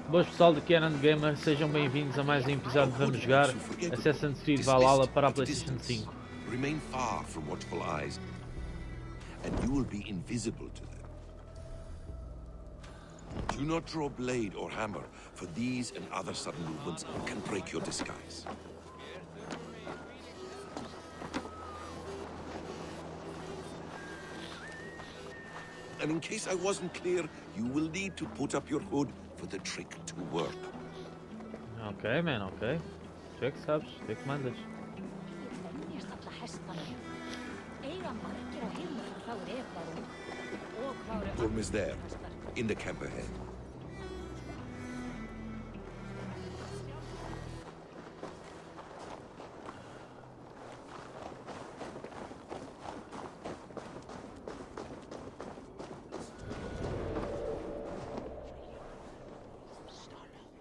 Boas pessoal, daqui é Nando Gamer, sejam bem-vindos a mais um episódio de Vamos Jogar Assassin's Creed Valhalla para a PlayStation 5. Remain far from watchful eyes, and you will be invisible to them. Do not draw blade or hammer, for these and other sudden movements can break your disguise. And in case I wasn't clear, you will need to put up your hood for the trick to work. Ok, man, ok. Tu é que sabes, tu é que mandas. Room is there, in the camp ahead.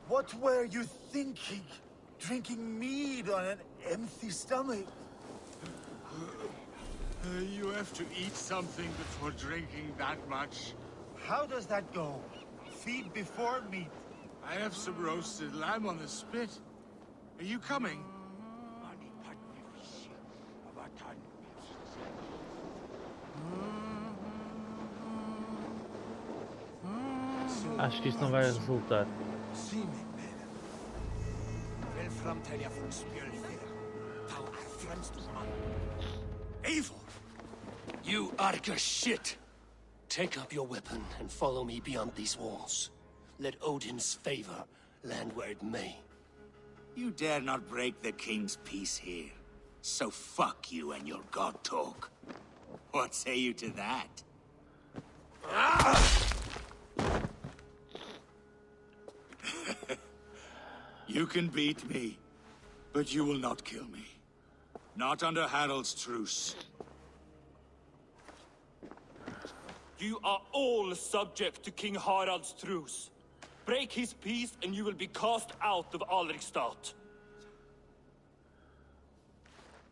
What were you thinking? Drinking mead on an empty stomach? You have to eat something before drinking that much. How does that go? Feed before meat. I have some roasted lamb on the spit. Are you coming? Acho que isto não vai resultar. Evil! You Arca shit! Take up your weapon and follow me beyond these walls. Let Odin's favor land where it may. You dare not break the king's peace here. So fuck you and your god talk. What say you to that? You can beat me, but you will not kill me. Not under Harald's truce. You are all subject to King Harald's truce. Break his peace and you will be cast out of Alrikstad.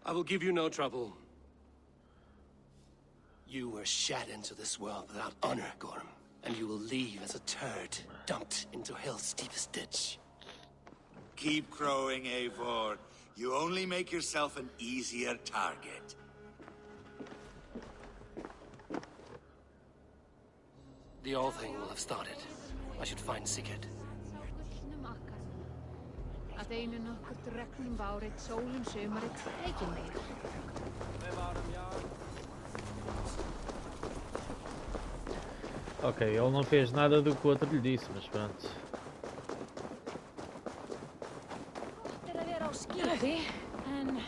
I will give you no trouble. You were shat into this world without honor, Gorm, and you will leave as a turd dumped into hell's deepest ditch. Keep crowing, Eivor. You only make yourself an easier target. The All Thing will have started. I should find Sigurd. Að einu nokkurt regnum várið, sólum sumarið, ekki meira. Ok, ele não fez nada do que o outro lhe disse, mas pronto. Gott að vera á skíði, en...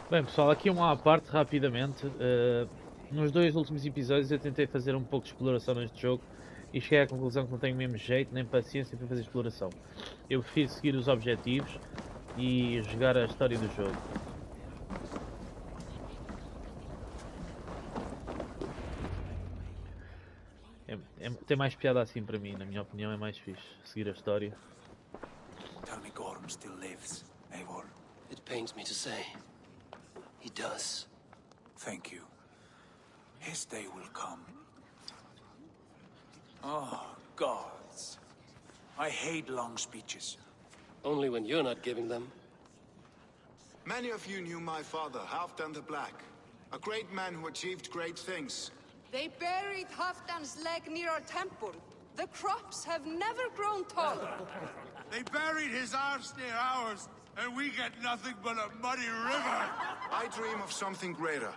Bem pessoal, aqui uma à parte rapidamente. Nos dois últimos episódios eu tentei fazer um pouco de exploração neste jogo e cheguei à conclusão que não tenho mesmo jeito nem paciência para fazer exploração. Eu prefiro seguir os objetivos e jogar a história do jogo. Tem mais piada assim para mim, na minha opinião é mais fixe seguir a história. Tell me Gorm still lives, Eivor. It pains me to say. He does. Thank you. His day will come. Oh, gods. I hate long speeches. Only when you're not giving them. Many of you knew my father, Halfdan the Black. A great man who achieved great things. They buried Halfdan's leg near our temple. The crops have never grown taller. They buried his arse near ours, and we get nothing but a muddy river. I dream of something greater.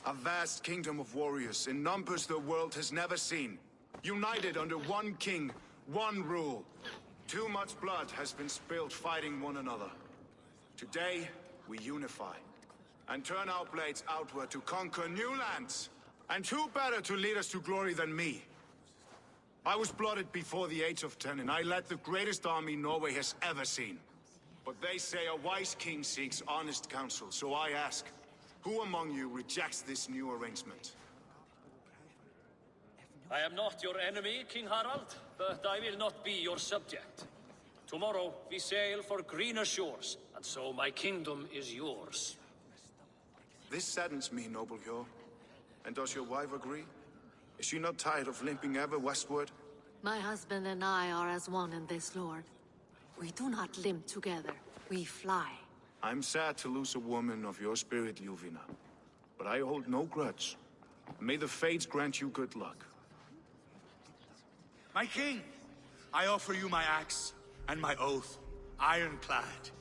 A vast kingdom of warriors in numbers the world has never seen. United under one king, One rule. Too much blood has been spilled fighting one another. Today, we unify. And turn our blades outward to conquer new lands. And who better to lead us to glory than me? I was blooded before the age of 10, and I led the greatest army Norway has ever seen. But they say a wise king seeks honest counsel, so I ask, who among you rejects this new arrangement? I am not your enemy, King Harald, but I will not be your subject. Tomorrow we sail for greener shores, and so my kingdom is yours. This saddens me, noble Hjor. And does your wife agree? Is she not tired of limping ever westward? My husband and I are as one in this, Lord. We do not limp together, we fly. I'm sad to lose a woman of your spirit, Yuvina. But I hold no grudge. May the fates grant you good luck. My king, I offer you my axe and my oath, ironclad.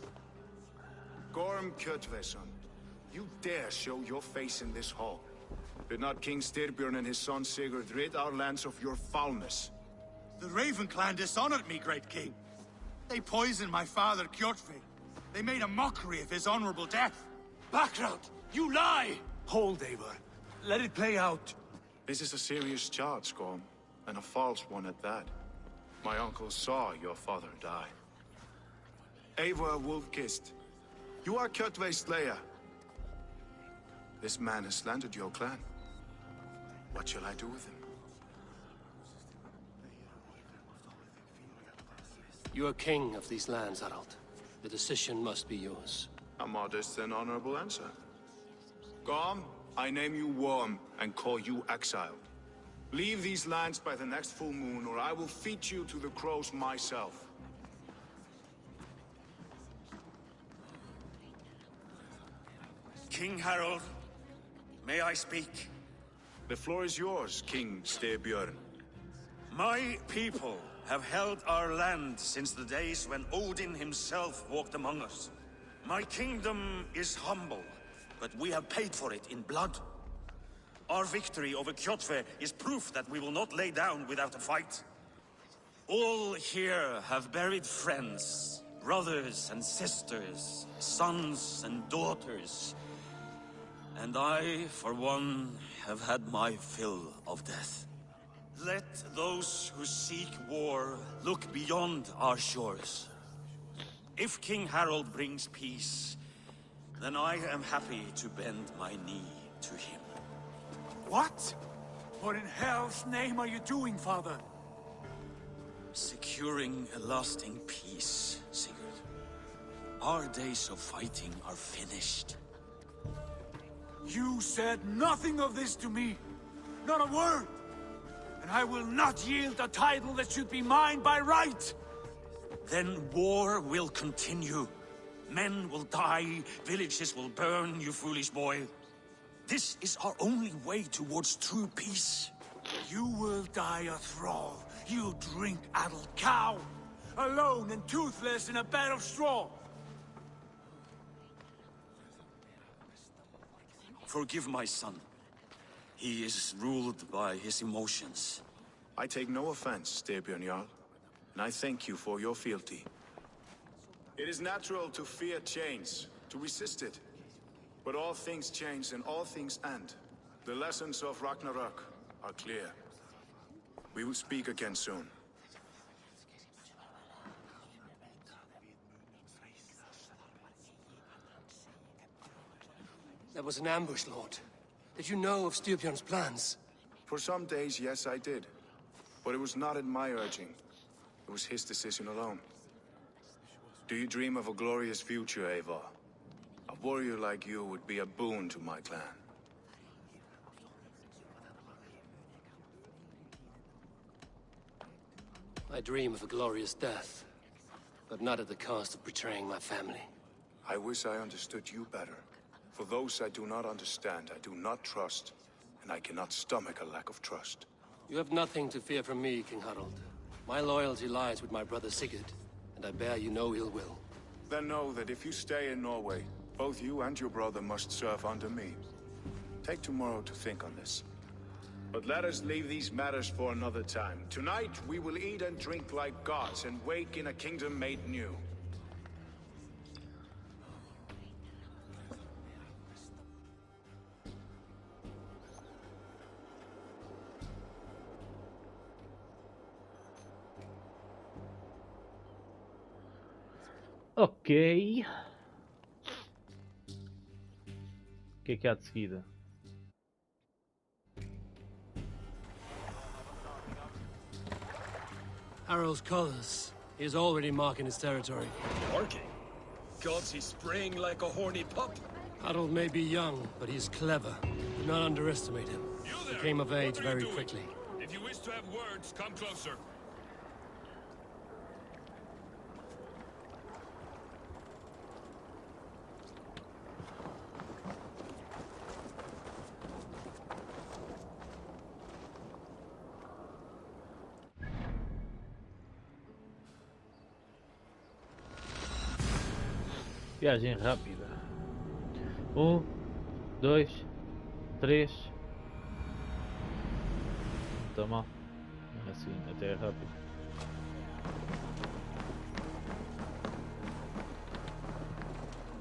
Gorm Kjotveson, you dare show your face in this hall. Did not King Styrbjörn and his son Sigurd rid our lands of your foulness? The Raven clan dishonored me, great king. They poisoned my father, Kjotve. They made a mockery of his honorable death. Background! You lie! Hold, Eivor. Let it play out. This is a serious charge, Gorm, and a false one at that. My uncle saw your father die. Eivor Wolf-Kissed, you are Kjotve's slayer. This man has slandered your clan. What shall I do with him? You are king of these lands, Harald. The decision must be yours. A modest and honorable answer. Gorm, I name you Worm and call you exiled. Leave these lands by the next full moon, or I will feed you to the crows myself. King Harold, may I speak? The floor is yours, King Styrbjörn. My people have held our land since the days when Odin himself walked among us. My kingdom is humble, but we have paid for it in blood. Our victory over Kjotve is proof that we will not lay down without a fight. All here have buried friends, brothers and sisters, sons and daughters. And I, for one, have had my fill of death. Let those who seek war look beyond our shores. If King Harold brings peace, then I am happy to bend my knee to him. What? What in hell's name are you doing, father? Securing a lasting peace, Sigurd. Our days of fighting are finished. You said nothing of this to me. Not a word. And I will not yield a title that should be mine by right. Then war will continue. Men will die, villages will burn, you foolish boy. This is our only way towards true peace. You will die a thrall, you drink-addled cow. Alone and toothless in a bed of straw. Forgive my son. He is ruled by his emotions. I take no offense, Styrbjörn Jarl, and I thank you for your fealty. It is natural to fear change, to resist it. But all things change and all things end. The lessons of Ragnarok are clear. We will speak again soon. That was an ambush, Lord. Did you know of Styrbjörn's plans? For some days, yes, I did. But it was not at my urging. It was his decision alone. Do you dream of a glorious future, Eivor? A warrior like you would be a boon to my clan. I dream of a glorious death, but not at the cost of betraying my family. I wish I understood you better. For those I do not understand, I do not trust, and I cannot stomach a lack of trust. You have nothing to fear from me, King Harald. My loyalty lies with my brother Sigurd, and I bear you no ill will. Then know that if you stay in Norway, both you and your brother must serve under me. Take tomorrow to think on this. But let us leave these matters for another time. Tonight, we will eat and drink like gods and wake in a kingdom made new. Ok. O que é que há de seguida? Harald's colors. He is already marking his territory. Marking? Gods, he's spraying like a horny pup. Harald may be young, but he's clever. Do not underestimate him. He came of age very quickly. If you wish to have words, come closer. Viagem rápida. 1, 2, 3. Não está mal. Assim, até é rápido.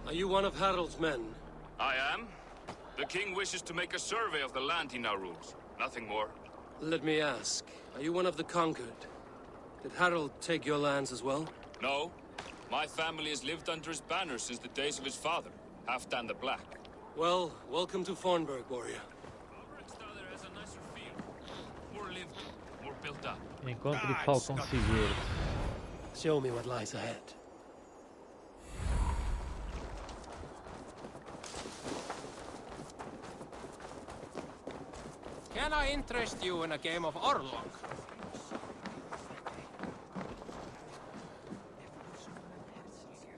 Are you one of Harald's men? I am. The king wishes to make a survey of the land he now rules. Nothing more. Let me ask, are you one of the conquered? Did Harald take your lands as well? No. My family has lived under his banner since the days of his father, Halfdan the Black. Well, welcome to Fornburg, warrior. has a nicer feel. More lived, more built up. Encontre Falcon Sigurd. Show me what lies ahead. Can I interest you in a game of Orlog?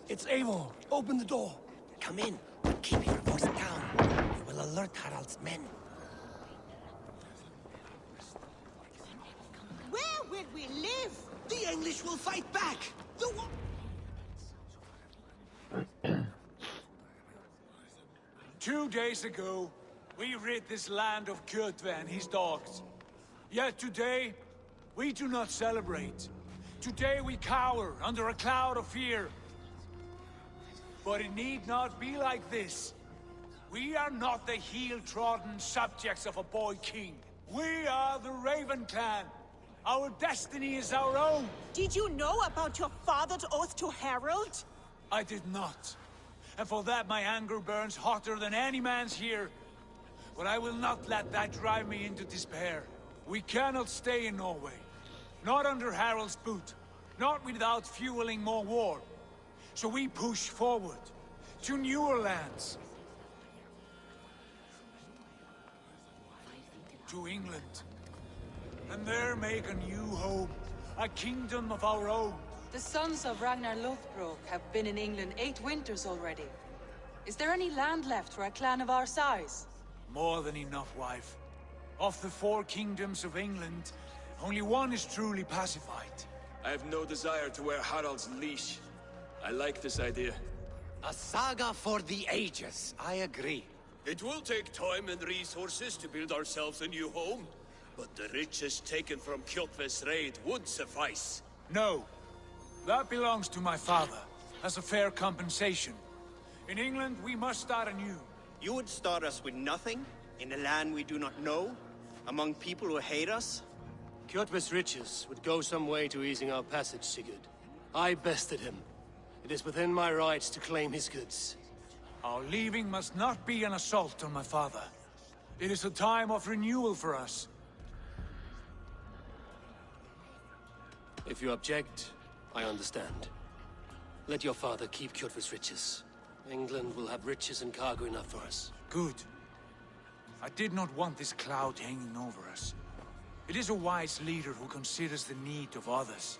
It's Eivor. Open the door. Come in, but keep your voice down. We will alert Harald's men. Where will we live? The English will fight back! The Two days ago, we rid this land of Kjotve and his dogs. Yet today, we do not celebrate. Today we cower under a cloud of fear. But it need not be like this. We are not the heel-trodden subjects of a boy king. We are the Raven clan. Our destiny is our own. Did you know about your father's oath to Harald? I did not. And for that my anger burns hotter than any man's here. But I will not let that drive me into despair. We cannot stay in Norway. Not under Harald's boot. Not without fueling more war. So we push forward, to newer lands. To England. And there make a new home, a kingdom of our own. The sons of Ragnar Lothbrok have been in England 8 winters already. Is there any land left for a clan of our size? More than enough, wife. Of the 4 kingdoms of England, only one is truly pacified. I have no desire to wear Harald's leash. I like this idea. A saga for the ages, I agree. It will take time and resources to build ourselves a new home, but the riches taken from Kjotve's raid would suffice. No. That belongs to my father, as a fair compensation. In England, we must start anew. You would start us with nothing? In a land we do not know? Among people who hate us? Kjotve's riches would go some way to easing our passage, Sigurd. I bested him. It is within my rights to claim his goods. Our leaving must not be an assault on my father. It is a time of renewal for us. If you object, I understand. Let your father keep Kjotve's riches. England will have riches and cargo enough for us. Good. I did not want this cloud hanging over us. It is a wise leader who considers the need of others.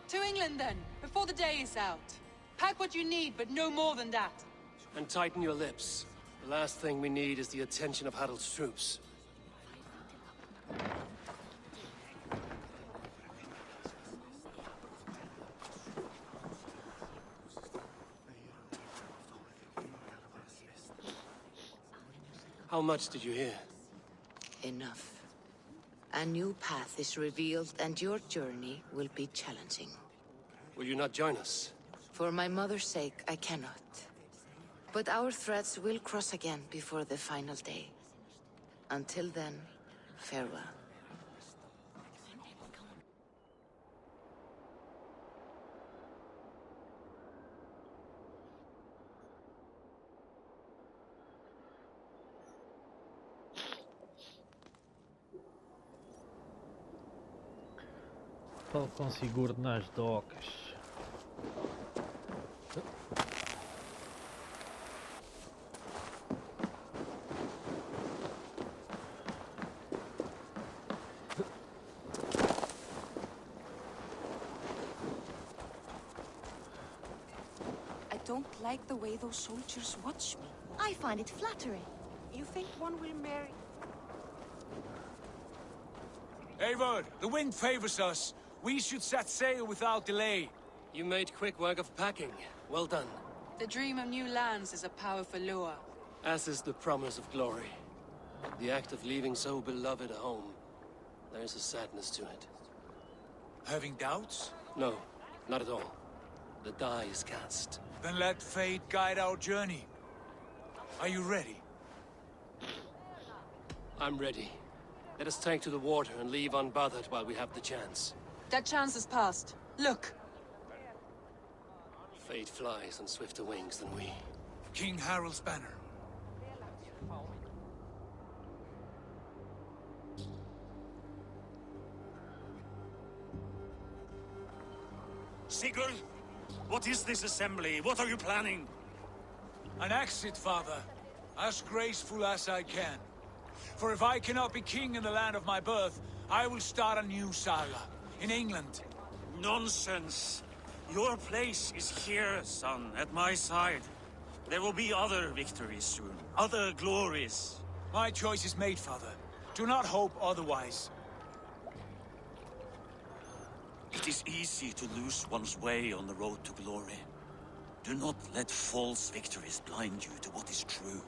To England then, before the day is out. Pack what you need, but no more than that. And tighten your lips. The last thing we need is the attention of Harald's troops. How much did you hear? Enough. A new path is revealed, and your journey will be challenging. Will you not join us? For my mother's sake, I cannot. But our threads will cross again before the final day. Until then, farewell. Falo com seguro nas docas. I don't like the way those soldiers watch me. I find it flattering. You think one will marry? Eivor, the wind favors us. We should set sail without delay. You made quick work of packing. Well done. The dream of new lands is a powerful lure. As is the promise of glory. The act of leaving so beloved a home. There is a sadness to it. Having doubts? No, not at all. The die is cast. Then let fate guide our journey. Are you ready? I'm ready. Let us take to the water and leave unbothered while we have the chance. That chance is past. Look! Fate flies on swifter wings than we. King Harald's banner. Sigurd, what is this assembly? What are you planning? An exit, father. As graceful as I can. For if I cannot be king in the land of my birth, I will start a new saga. In England. Nonsense. Your place is here, son, at my side. There will be other victories soon. Other glories. My choice is made, father. Do not hope otherwise. It is easy to lose one's way on the road to glory. Do not let false victories blind you to what is true.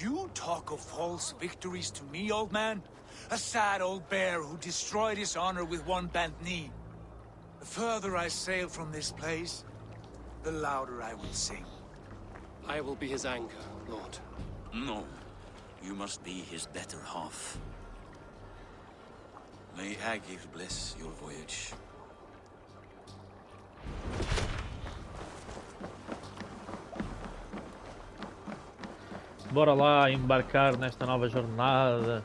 You talk of false victories to me, old man? A sad old bear who destroyed his honor with one bent knee. The further I sail from this place, the louder I will sing. I will be his anchor, Lord. No. You must be his better half. May Agir bless your voyage. Bora lá embarcar nesta nova jornada.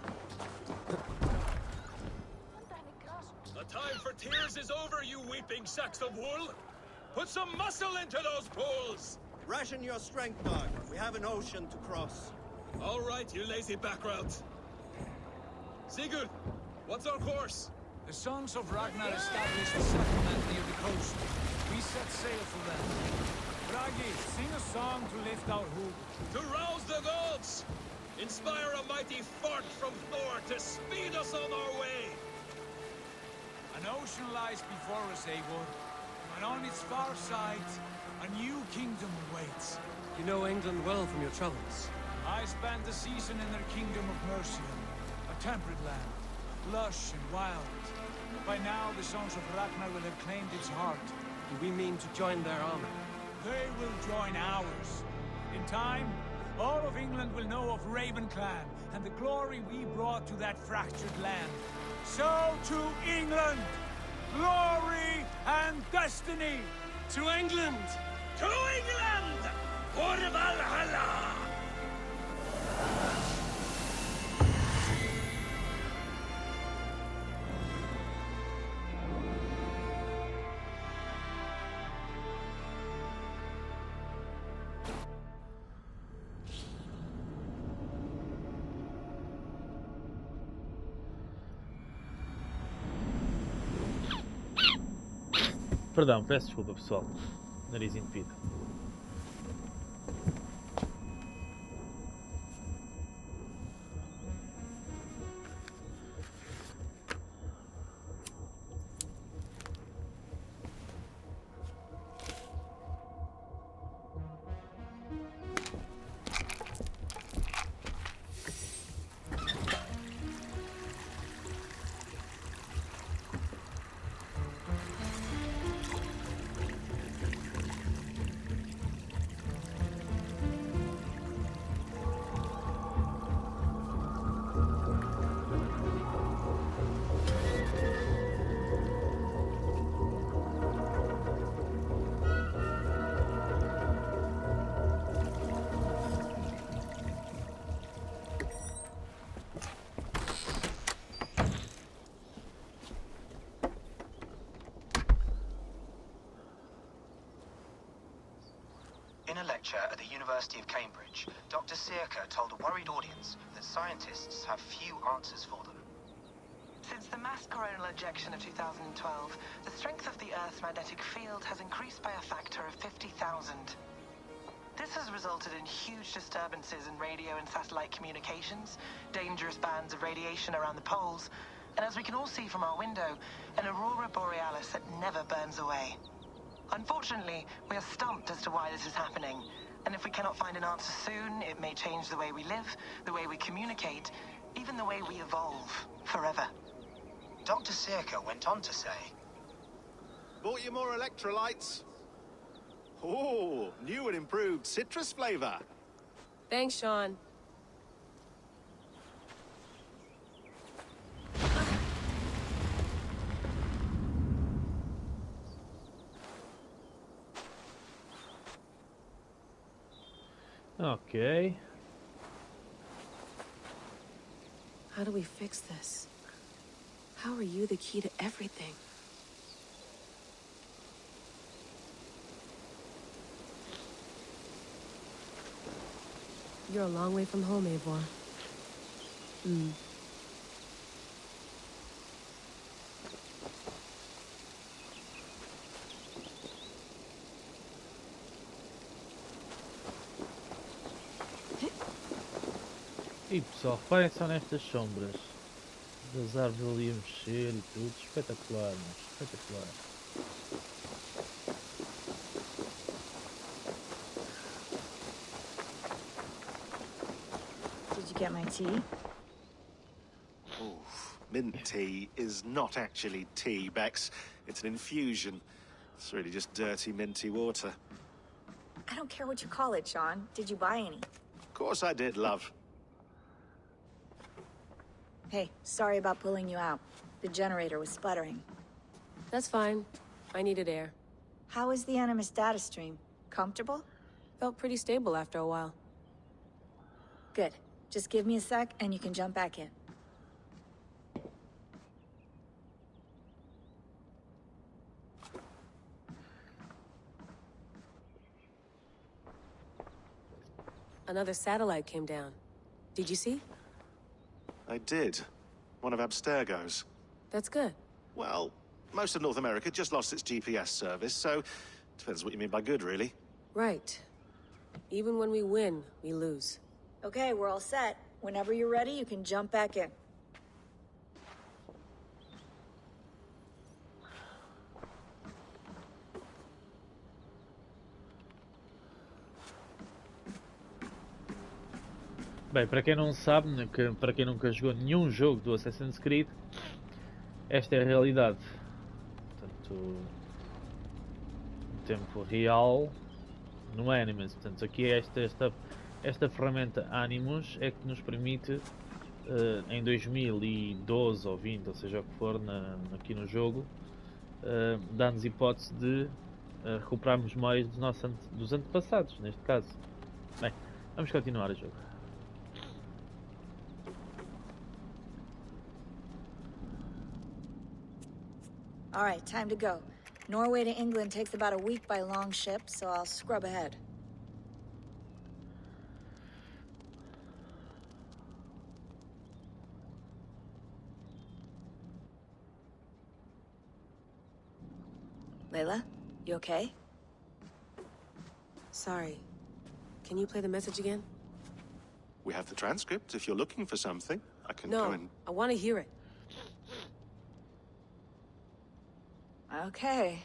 The time for tears is over, you weeping sacks of wool! Put some muscle into those pools! Ration your strength, dog. We have an ocean to cross. All right, you lazy backrout. Sigurd, what's our course? The sons of Ragnar established a settlement near the coast. We set sail for them. Bragi, sing a song to lift our hood. To rouse the gods! Inspire a mighty fart from Thor to speed us on our way! An ocean lies before us, Eivor. And on its far side, a new kingdom awaits. You know England well from your travels. I spent a season in their kingdom of Mercia, a temperate land, lush and wild. By now, the sons of Ragnar will have claimed its heart. Do we mean to join their army? They will join ours. In time, all of England will know of Raven Clan and the glory we brought to that fractured land. So to England, glory and destiny. To England! To England! For Valhalla! Perdão, peço desculpa pessoal. Nariz entupido. a lecture at the University of Cambridge, Dr. Circa told a worried audience that scientists have few answers for them. Since the mass coronal ejection of 2012, the strength of the Earth's magnetic field has increased by a factor of 50,000. This has resulted in huge disturbances in radio and satellite communications, dangerous bands of radiation around the poles, and as we can all see from our window, an aurora borealis that never burns away. Unfortunately, we are stumped as to why this is happening, and if we cannot find an answer soon, it may change the way we live, the way we communicate, even the way we evolve, forever. Dr. Circa went on to say, Bought you more electrolytes? Oh, new and improved citrus flavor. Thanks, Sean. Ok. How do we fix this? How are you the key to everything? You're a long way from home, Eivor. E pessoal, reparem só nestas sombras das árvores ali a mexer e tudo. Espetacular, mas espetacular. Did you get my tea? Oof, mint tea is not actually tea, Bex. It's an infusion. It's really just dirty, minty water. I don't care what you call it, Sean. Did you buy any? Of course I did, love. Hey, sorry about pulling you out. The generator was sputtering. That's fine. I needed air. How is the Animus data stream? Comfortable? Felt pretty stable after a while. Good. Just give me a sec and you can jump back in. Another satellite came down. Did you see? I did. One of Abstergo's. That's good. Well, most of North America just lost its GPS service, so depends what you mean by good, really. Right. Even when we win, we lose. Okay, we're all set. Whenever you're ready, you can jump back in. Bem, para quem não sabe, para quem nunca jogou nenhum jogo do Assassin's Creed, esta é a realidade. Portanto, em tempo real, no Animus. Portanto, aqui esta ferramenta Animus é que nos permite, em 2012 ou 20, ou seja o que for, aqui no jogo, dá-nos hipótese de recuperarmos memórias dos antepassados, neste caso. Bem, vamos continuar o jogo. All right, time to go. Norway to England takes about a week by long ship, so I'll scrub ahead. Layla, you okay? Sorry. Can you play the message again? We have the transcript if you're looking for something. I can go and... No, I want to hear it. Okay.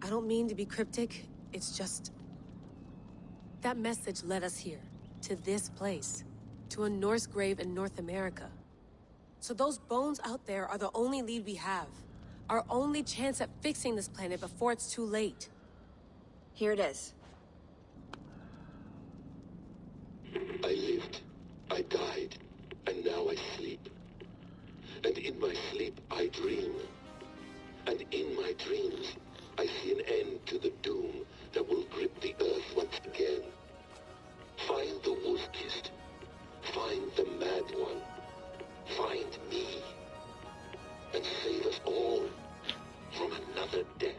I don't mean to be cryptic, it's just... That message led us here, to this place, to a Norse grave in North America. So those bones out there are the only lead we have. Our only chance at fixing this planet before it's too late. Here it is. I lived, I died, and now I sleep. And in my sleep I dream. And in my dreams, I see an end to the doom that will grip the Earth once again. Find the wolf-kissed. Find the mad one. Find me. And save us all from another death.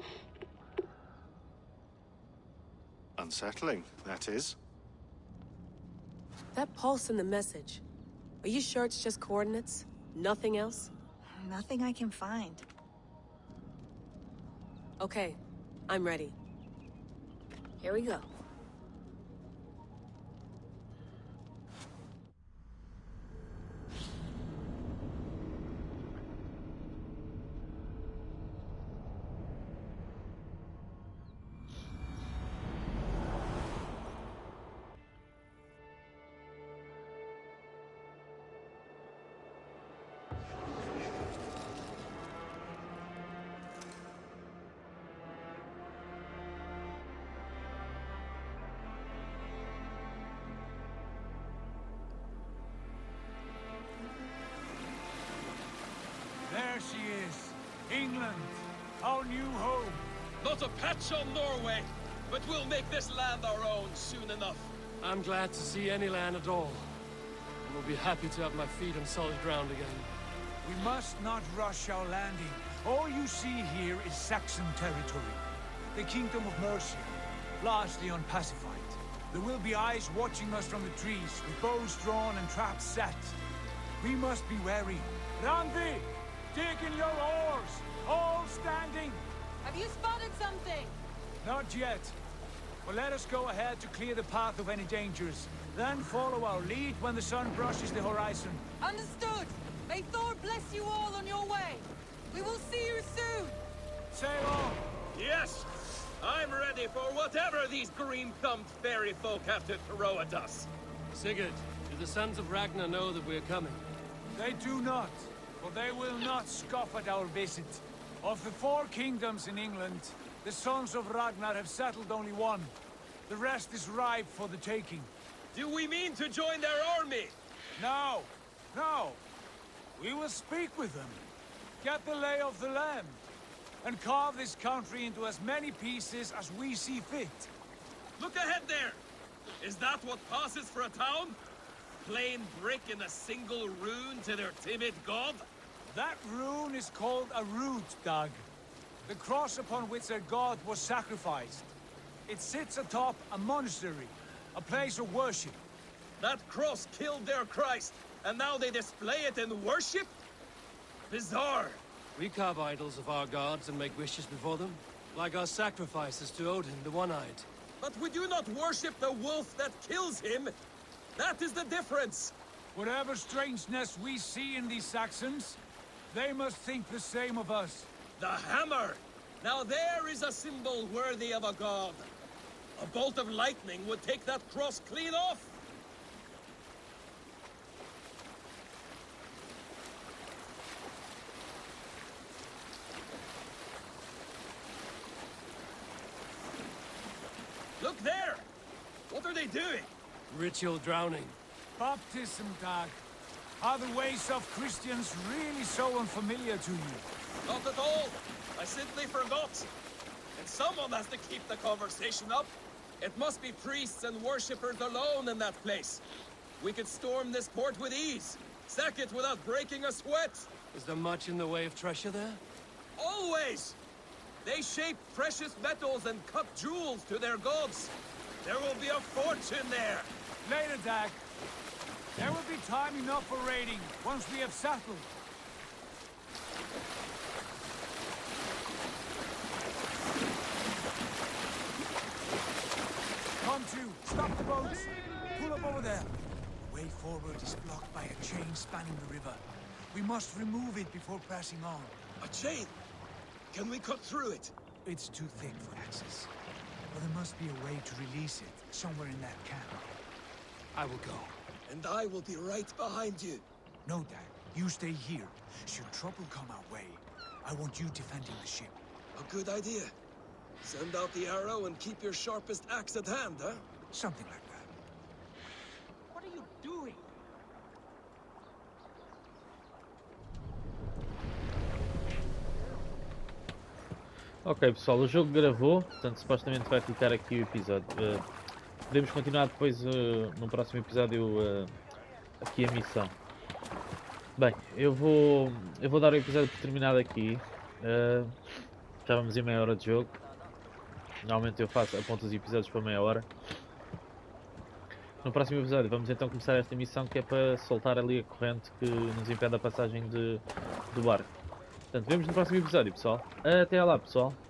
Unsettling, that is. That pulse in the message. Are you sure it's just coordinates? Nothing else? Nothing I can find. Okay, I'm ready. Here we go. There she is. England, our new home. Not a patch on Norway, but we'll make this land our own soon enough. I'm glad to see any land at all. And will be happy to have my feet on solid ground again. We must not rush our landing. All you see here is Saxon territory. The Kingdom of Mercia, largely unpacified. There will be eyes watching us from the trees, with bows drawn and traps set. We must be wary. Randi! Dig in your oars! All standing! Have you spotted something? Not yet. But let us go ahead to clear the path of any dangers. Then follow our lead when the sun brushes the horizon. Understood! May Thor bless you all on your way! We will see you soon! Sail on! Yes! I'm ready for whatever these green-thumbed fairy folk have to throw at us. Sigurd, do the sons of Ragnar know that we're coming? They do not, for they will not scoff at our visit. Of the 4 kingdoms in England, the sons of Ragnar have settled only one. The rest is ripe for the taking. Do we mean to join their army? No, no. We will speak with them, get the lay of the land, and carve this country into as many pieces as we see fit. Look ahead there! Is that what passes for a town? Plain brick in a single rune to their timid god? That rune is called a root, Dag. The cross upon which their god was sacrificed. It sits atop a monastery, a place of worship. That cross killed their Christ, and now they display it in worship? Bizarre. We carve idols of our gods and make wishes before them, like our sacrifices to Odin, the One-Eyed. But we do not worship the wolf that kills him. That is the difference. Whatever strangeness we see in these Saxons, they must think the same of us. The hammer! Now there is a symbol worthy of a god. A bolt of lightning would take that cross clean off. Look there! What are they doing? Ritual drowning. Baptism, Dag. Are the ways of Christians really so unfamiliar to you? Not at all. I simply forgot. And someone has to keep the conversation up. It must be priests and worshippers alone in that place. We could storm this port with ease. Sack it without breaking a sweat. Is there much in the way of treasure there? Always! They shape precious metals and cut jewels to their gods. There will be a fortune there. Later, Dag. There will be time enough for raiding, once we have settled. Come to, stop the boats. Pull up over there. The way forward is blocked by a chain spanning the river. We must remove it before pressing on. A chain? Can we cut through it? It's too thick for access. But there must be a way to release it, somewhere in that camp. I will go. And I will be right behind you. No, Dad. You stay here. Should trouble come our way, I want you defending the ship. A good idea. Send out the arrow and keep your sharpest axe at hand, huh? Something like that. What are you doing? Ok, pessoal, o jogo gravou, portanto supostamente vai ficar aqui o episódio. Podemos continuar depois no próximo episódio aqui a missão. Bem, eu vou dar o episódio por terminado aqui. Já vamos em meia hora de jogo. Normalmente eu aponto os episódios para meia hora. No próximo episódio vamos então começar esta missão que é para soltar ali a corrente que nos impede a passagem do barco. Portanto, vemos no próximo episódio, pessoal. Até lá, pessoal.